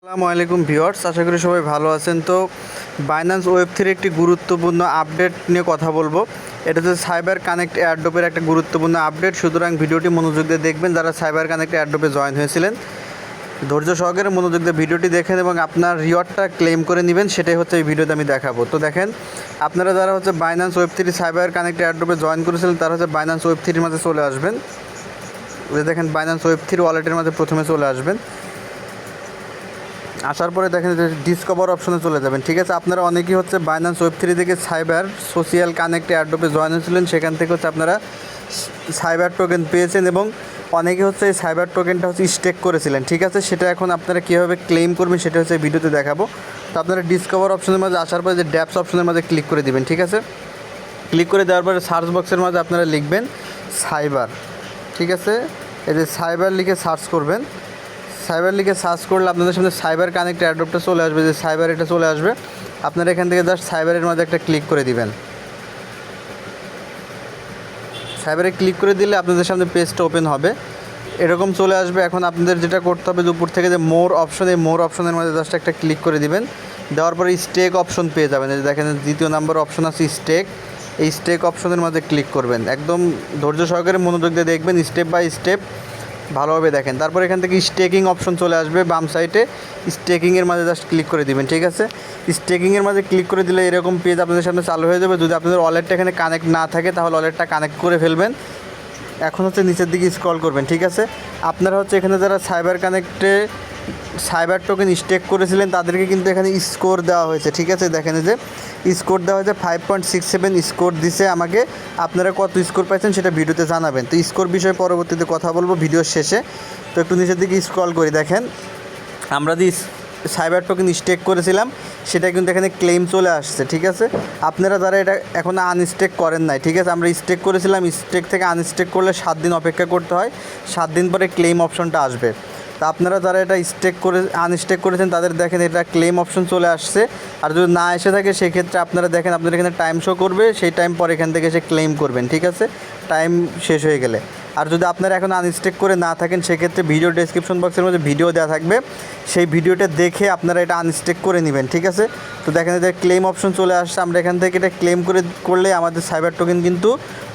আসসালামু আলাইকুম ভিউয়ার্স, আশা করি সবাই ভালো আছেন। তো বাইন্যান্স ওয়েব3 একটি গুরুত্বপূর্ণ আপডেট নিয়ে কথা বলবো। এটা হচ্ছে সাইবার কানেক্ট এয়ারড্রপের একটা গুরুত্বপূর্ণ আপডেট, সুতরাং ভিডিওটি মনোযোগ দিয়ে দেখবেন। যারা সাইবার কানেক্ট এয়ারড্রপে জয়েন হয়েছিলেন, ধৈর্য সহকারে মনোযোগ দিয়ে ভিডিওটি দেখেন এবং আপনার রিওয়ার্ডটা ক্লেম করে নেবেন, সেটাই হচ্ছে এই ভিডিওতে আমি দেখাবো। তো দেখেন, আপনারা যারা হচ্ছে বাইন্যান্স ওয়েব3 সাইবার কানেক্ট এয়ারড্রপে জয়েন করেছিলেন, তারা হচ্ছে বাইন্যান্স ওয়েব3 মাঝে চলে আসবেন। দেখেন, বাইন্যান্স ওয়েব3 ওয়ালেটের মাঝে প্রথমে চলে আসবেন। আসার পরে দেখেন যে ডিসকভার অপশনে চলে যাবেন। ঠিক আছে, আপনারা অনেকেই হচ্ছে বাইন্যান্স ওয়েব3 থেকে সাইবার সোশ্যাল কানেক্ট এয়ারড্রপে জয়েন হয়েছিলেন, সেখান থেকে হচ্ছে আপনারা সাইবার টোকেন পেয়েছেন এবং অনেকে হচ্ছে এই সাইবার টোকেনটা হচ্ছে স্টেক করেছিলেন। ঠিক আছে, সেটা এখন আপনারা কীভাবে ক্লেম করবেন সেটা হচ্ছে ভিডিওতে দেখাবো। তো আপনারা ডিসকভার অপশনের মাঝে আসার পরে যে ড্যাপস অপশনের মাঝে ক্লিক করে দিবেন। ঠিক আছে, ক্লিক করে দেওয়ার পরে সার্চ বক্সের মাঝে আপনারা লিখবেন সাইবার। ঠিক আছে, এই যে সাইবার লিখে সার্চ করবেন। সাইবার লিখে সার্চ করলে আপনাদের সামনে সাইবার কানেক্ট এয়ারড্রপটা চলে আসবে, যে সাইবার এটা চলে আসবে। আপনারা এখান থেকে জাস্ট সাইবারের মাঝে একটা ক্লিক করে দিবেন। সাইবারে ক্লিক করে দিলে আপনাদের সামনে পেজটা ওপেন হবে, এরকম চলে আসবে। এখন আপনাদের যেটা করতে হবে, উপর থেকে যে মোর অপশন, এই মোর অপশনের মাঝে জাস্ট একটা ক্লিক করে দিবেন। দেওয়ার পরে স্টেক অপশন পেয়ে যাবেন। এই যে দেখেন, দ্বিতীয় নাম্বার অপশন আছে স্টেক, এই স্টেক অপশনের মাঝে ক্লিক করবেন। একদম ধৈর্য সহকারে মনোযোগ দিয়ে দেখবেন, স্টেপ বাই স্টেপ ভালোভাবে দেখেন। তারপর এখান থেকে স্টেকিং অপশন চলে আসবে বাম সাইডে, স্টেকিংয়ের মাঝে জাস্ট ক্লিক করে দিবেন। ঠিক আছে, স্টেকিংয়ের মাঝে ক্লিক করে দিলে এরকম পেজ আপনাদের সামনে চালু হয়ে যাবে। যদি আপনাদের ওয়ালেটটা এখানে কানেক্ট না থাকে, তাহলে ওয়ালেটটা কানেক্ট করে ফেলবেন। এখন হচ্ছে নিচের দিকে স্ক্রল করবেন। ঠিক আছে, আপনারা হচ্ছে এখানে যারা সাইবার কানেক্টে সাইবার টোকেন স্টেক করেছিলেন, তাদেরকে কিন্তু এখানে স্কোর দেওয়া হয়েছে। ঠিক আছে, দেখেন যে স্কোর দেওয়া হয়েছে 5.67 স্কোর দিছে আমাকে। আপনারা কত স্কোর পাইছেন সেটা ভিডিওতে জানাবেন। তো স্কোর বিষয়ে পরবর্তীতে কথা বলবো ভিডিওর শেষে। তো একটু নিচের দিকে স্ক্রল করি, দেখেন আমরা যে সাইবার টোকেন স্টেক করেছিলাম সেটা কিন্তু এখানে ক্লেম চলে আসছে। ঠিক আছে, আপনারা যারা এটা এখন আনস্টেক করেন নাই, ঠিক আছে, আমরা স্টেক করেছিলাম, স্টেক থেকে আনস্টেক করলে 7 দিন অপেক্ষা করতে হয়, 7 দিন পরে ক্লেম অপশনটা আসবে। তা আপনারা যারা এটা আনস্টেক করেছেন, তাদের দেখেন এটা ক্লেম অপশন চলে আসছে। আর যদি না এসে থাকে, সেক্ষেত্রে আপনারা দেখেন আপনাদের এখানে টাইম শো করবে, সেই টাইম পরে এখান থেকে এসে ক্লেম করবেন। ঠিক আছে, টাইম শেষ হয়ে গেলে। আর যদি আপনারা এখন আনস্টেক করে না থাকেন, সেক্ষেত্রে ভিডিও ডেসক্রিপশন বক্সের মধ্যে ভিডিও দেওয়া থাকবে, সেই ভিডিওটা দেখে আপনারা এটা আনস্টেক করে নেবেন। ঠিক আছে, তো দেখেন যে ক্লেম অপশন চলে আসছে। আমরা এখান থেকে এটা ক্লেম করলে আমাদের সাইবার টোকেন কিন্তু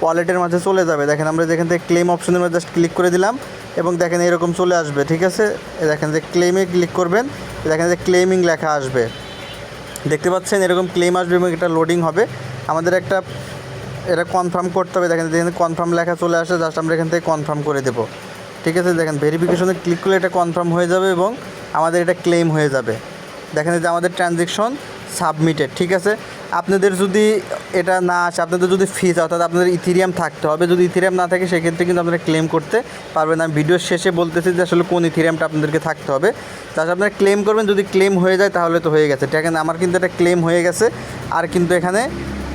ওয়ালেটের মাঝে চলে যাবে। দেখেন, আমরা যেখান থেকে ক্লেম অপশনের মধ্যে জাস্ট ক্লিক করে দিলাম এবং দেখেন এরকম চলে আসবে। ঠিক আছে, দেখেন যে ক্লেমে ক্লিক করবেন, দেখেন যে ক্লেমিং লেখা আসবে, দেখতে পাচ্ছেন এরকম ক্লেম আসবে এবং এটা লোডিং হবে। আমাদের এটা কনফার্ম করতে হবে। দেখেন যেখানে কনফার্ম লেখা চলে আসে, জাস্ট আমরা এখান থেকে কনফার্ম করে দেবো। ঠিক আছে, দেখেন ভেরিফিকেশনে ক্লিক করলে এটা কনফার্ম হয়ে যাবে এবং আমাদের এটা ক্লেম হয়ে যাবে। দেখেন যে আমাদের ট্রানজ্যাকশন সাবমিটেড। ঠিক আছে, আপনাদের যদি এটা না আসে, আপনাদের যদি ফিজ, অর্থাৎ আপনাদের ইথেরিয়াম থাকতে হবে। যদি ইথেরিয়াম না থাকে, সেক্ষেত্রে কিন্তু আপনারা ক্লেম করতে পারবেন। আমি ভিডিওর শেষে বলতেছি যে আসলে কোন ইথেরিয়ামটা আপনাদেরকে থাকতে হবে, তাছাড়া আপনারা ক্লেম করবেন। যদি ক্লেম হয়ে যায়, তাহলে তো হয়ে গেছে। দেখেন আমার কিন্তু এটা ক্লেম হয়ে গেছে, আর কিন্তু এখানে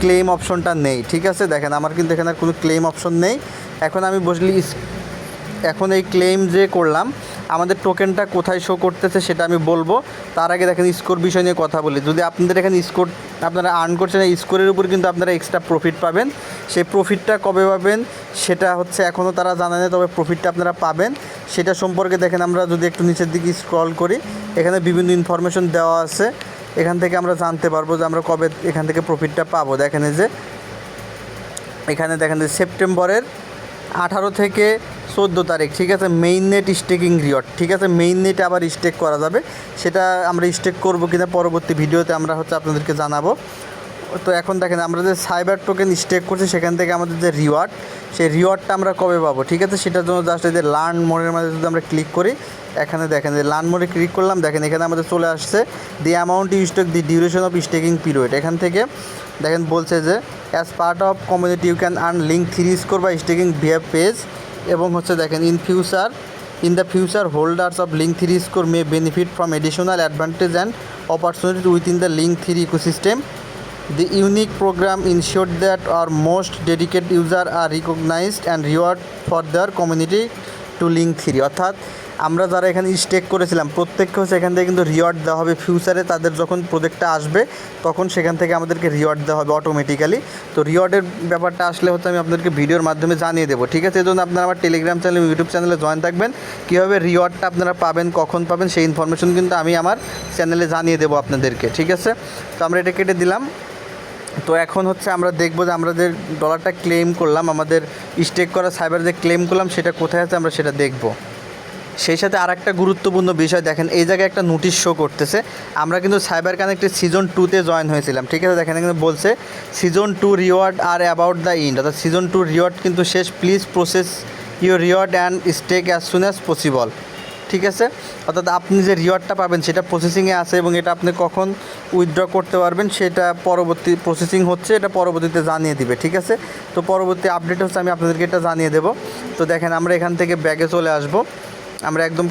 ক্লেম অপশনটা নেই। ঠিক আছে, দেখেন আমার কিন্তু এখানে আর কোনো ক্লেম অপশন নেই। এখন আমি এখন এই ক্লেম যে করলাম, আমাদের টোকেনটা কোথায় শো করতেছে সেটা আমি বলবো। তার আগে দেখেন স্কোর বিষয় নিয়ে কথা বলি। যদি আপনাদের এখানে স্কোর আপনারা আর্ন করছেন, এই স্কোরের উপর কিন্তু আপনারা এক্সট্রা প্রফিট পাবেন। সেই প্রফিটটা কবে পাবেন সেটা হচ্ছে এখনও তারা জানে না, তবে প্রফিটটা আপনারা পাবেন সেটা সম্পর্কে দেখেন আমরা যদি একটু নিচের দিকে স্ক্রল করি, এখানে বিভিন্ন ইনফরমেশন দেওয়া আছে। এখান থেকে আমরা জানতে পারবো যে আমরা কবে এখান থেকে প্রফিটটা পাবো। দেখেন যে এখানে দেখেন যে সেপ্টেম্বরের 18 থেকে 14 তারিখ। ঠিক আছে, মেইন নেট স্টেকিং রিওয়ার্ড। ঠিক আছে, মেইন নেটে আবার স্টেক করা যাবে, সেটা আমরা স্টেক করবো কিনা পরবর্তী ভিডিওতে আমরা হচ্ছে আপনাদেরকে জানাবো। তো এখন দেখেন আমরা যে সাইবার টোকেন স্টেক করছি, সেখান থেকে আমাদের যে রিওয়ার্ড, সেই রিওয়ার্ডটা আমরা কবে পাবো। ঠিক আছে, সেটার জন্য জাস্ট এই যে লার্ন মোডের মাঝে যদি আমরা ক্লিক করি, এখানে দেখেন যে লার্ন মোডে ক্লিক করলাম, দেখেন এখানে আমাদের চলে আসছে the amount you stake, the duration of staking period. এখান থেকে দেখেন বলছে যে as part of community you can earn Link 3 score by staking via page, এবং হচ্ছে দেখেন in the future holders of Link 3 score may benefit from additional advantage and opportunity within the Link 3 ecosystem. The unique program ensured that our most dedicated users are recognized and rewarded for their community to link 3। অর্থাৎ আমরা যারা এখানে stake করেছিলাম প্রত্যেককে হচ্ছে এখান থেকে কিন্তু রিওয়ার্ড দেওয়া হবে ফিউচারে, তাদের যখন প্রজেক্টটা আসবে তখন সেখান থেকে আমাদেরকে রিওয়ার্ড দেওয়া হবে অটোমেটিক্যালি। তো রিওয়ার্ডের ব্যাপারটা আসলে হচ্ছে আমি আপনাদেরকে ভিডিওর মাধ্যমে জানিয়ে দেবো, ঠিক আছে? এই জন্য আপনারা আমার টেলিগ্রাম চ্যানেল ইউটিউব চ্যানেলে জয়েন থাকবেন। কীভাবে রিওয়ার্ডটা আপনারা পাবেন, কখন পাবেন, সেই ইনফরমেশন কিন্তু আমি আমার চ্যানেলে জানিয়ে দেবো আপনাদেরকে, ঠিক আছে? তো আমরা এটা কেটে দিলাম। তো এখন হচ্ছে আমরা দেখব যে আমরা যে ডলারটা ক্লেম করলাম, আমাদের স্টেক করা সাইবার যে ক্লেম করলাম সেটা কোথায় আছে আমরা সেটা দেখব। সেই সাথে আর একটা গুরুত্বপূর্ণ বিষয় দেখেন, এই জায়গায় একটা নোটিশ শো করতেছে। আমরা কিন্তু সাইবার কানেক্টের সিজন 2-তে জয়েন হয়েছিলাম, ঠিক আছে? দেখেন এখানে বলছে season 2 reward are about the end, অর্থাৎ সিজন 2 রিওয়ার্ড কিন্তু শেষ, please process your reward and stake as soon as possible, ঠিক আছে? অর্থাৎ আপনি যে রিওয়ার্ডটা পাবেন সেটা প্রসেসিংয়ে আছে এবং এটা আপনি কখন উইথড্র করতে পারবেন সেটা পরবর্তী প্রসেসিং হচ্ছে, এটা পরবর্তীতে জানিয়ে দিবে, ঠিক আছে? তো পরবর্তী আপডেট হচ্ছে আমি আপনাদেরকে এটা জানিয়ে দেবো। তো দেখেন আমরা এখান থেকে ব্যাগে চলে আসবো, আমরা একদম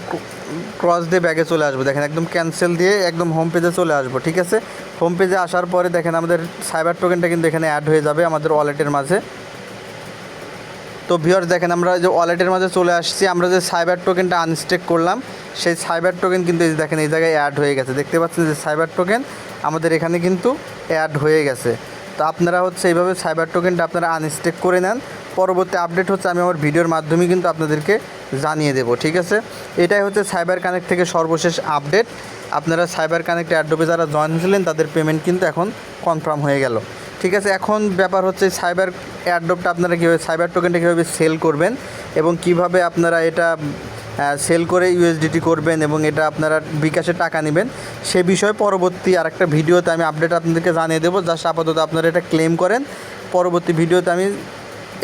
ক্রস দিয়ে ব্যাগে চলে আসবো। দেখেন একদম ক্যান্সেল দিয়ে একদম হোম পেজে চলে আসবো, ঠিক আছে? হোম পেজে আসার পরে দেখেন আমাদের সাইবার টোকেনটা কিন্তু এখানে অ্যাড হয়ে যাবে আমাদের ওয়ালেটের মাঝে। তো ভিউয়ার্স দেখেন আমরা যে ওয়ালেটের মাঝে চলে আসছি, আমরা যে সাইবার টোকেনটা আনস্টেক করলাম সেই সাইবার টোকেন কিন্তু এই দেখেন এই জায়গায় অ্যাড হয়ে গেছে, দেখতে পাচ্ছেন যে সাইবার টোকেন আমাদের এখানে কিন্তু অ্যাড হয়ে গেছে। তো আপনারা হচ্ছে এইভাবে সাইবার টোকেনটা আপনারা আনস্টেক করে নেন। পরবর্তী আপডেট হচ্ছে আমি আমার ভিডিওর মাধ্যমে কিন্তু আপনাদেরকে জানিয়ে দেবো, ঠিক আছে? এটাই হচ্ছে সাইবার কানেক্ট থেকে সর্বশেষ আপডেট। আপনারা সাইবার কানেক্ট অ্যাডোবে যারা জয়েন হয়েছিলেন তাদের পেমেন্ট কিন্তু এখন কনফার্ম হয়ে গেল, ঠিক আছে? এখন ব্যাপার হচ্ছে সাইবার অ্যাডোবটা আপনারা কীভাবে সাইবার টোকেনটা কীভাবে সেল করবেন এবং কিভাবে আপনারা এটা সেল করে ইউএসডিটি করবেন এবং এটা আপনারা বিকাশে টাকা নেবেন সে বিষয়ে পরবর্তী আরেকটা ভিডিওতে আমি আপডেট আপনাদেরকে জানিয়ে দেবো। জাস্ট আপাতত আপনারা এটা ক্লেম করেন, পরবর্তী ভিডিওতে আমি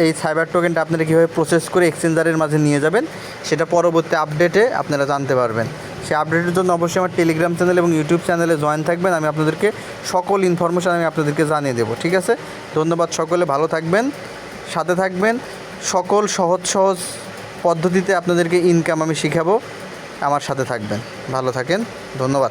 এই সাইবার টোকেনটা আপনারা কীভাবে প্রসেস করে এক্সচেঞ্জারের মাঝে নিয়ে যাবেন সেটা পরবর্তী আপডেটে আপনারা জানতে পারবেন। সেই আপডেটের জন্য অবশ্যই আমার টেলিগ্রাম চ্যানেল এবং ইউটিউব চ্যানেলে জয়েন থাকবেন, আমি আপনাদেরকে সকল ইনফরমেশান আমি আপনাদেরকে জানিয়ে দেবো, ঠিক আছে? ধন্যবাদ সকলে, ভালো থাকবেন, সাথে থাকবেন। সকল সহজ সহজ পদ্ধতিতে আপনাদেরকে ইনকাম আমি শিখাবো, আমার সাথে থাকবেন। ভালো থাকেন, ধন্যবাদ।